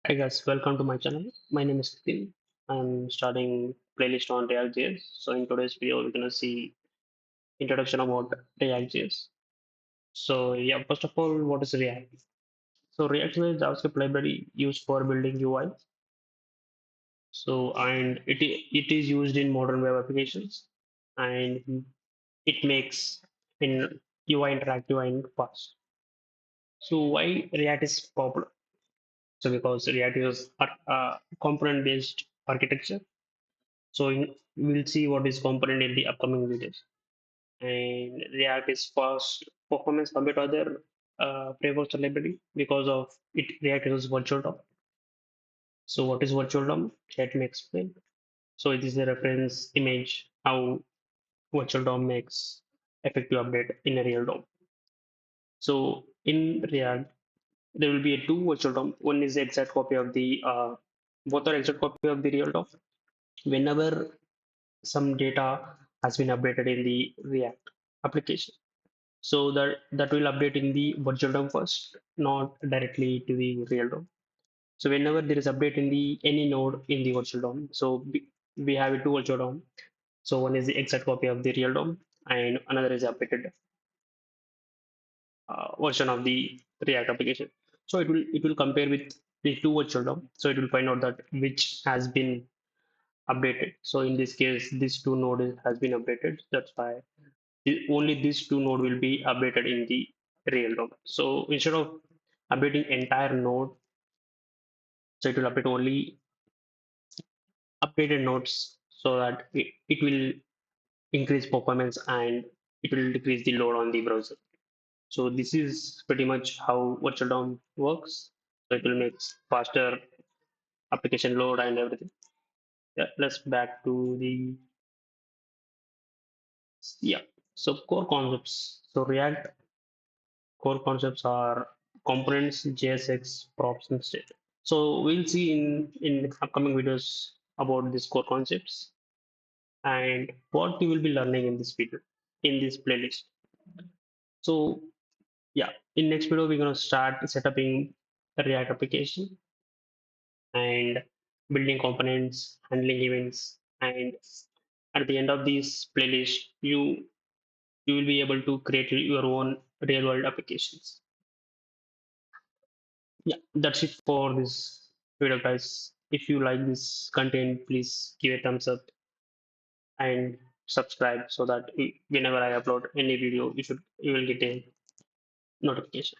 Hi guys, welcome to my channel. My name is Tim. I'm starting playlist on React.js. So in today's video, we're gonna see introduction about React.js. So yeah, first of all, what is React? So React is a JavaScript library used for building UI. So and it is used in modern web applications, and it makes in UI interactive and fast. So why React is popular? So because React is a component-based architecture. So we'll see what is component in the upcoming videos. And React is fast performance compared to other frameworks or library because of it. React uses virtual DOM. So what is virtual DOM? Let me explain. So it is a reference image how virtual DOM makes effective update in a real DOM. So in React, there will be a two virtual DOM. One is the exact copy of the both are exact copy of the real DOM. Whenever some data has been updated in the React application. So that will update in the virtual DOM first, not directly to the real DOM. So whenever there is update in the any node in the virtual DOM, so we have two virtual DOM. So one is the exact copy of the real DOM, and another is the updated version of the React application. So it will compare with the two virtual DOM. So it will find out that which has been updated. So in this case, this two node has been updated. That's why only these two node will be updated in the real DOM. So instead of updating entire node, so it will update only updated nodes so that it will increase performance and it will decrease the load on the browser. So this is pretty much how virtual DOM works. So it will make faster application load and everything. Yeah, let's back to the yeah. So core concepts. So React core concepts are components, JSX, props, and state. So we'll see in upcoming videos about these core concepts and what you will be learning in this video, in this playlist. So yeah, in next video we're gonna start setting a React application and building components, handling events, and at the end of this playlist, you will be able to create your own real world applications. Yeah, that's it for this video, guys. If you like this content, please give a thumbs up and subscribe so that whenever I upload any video, you will get a notification.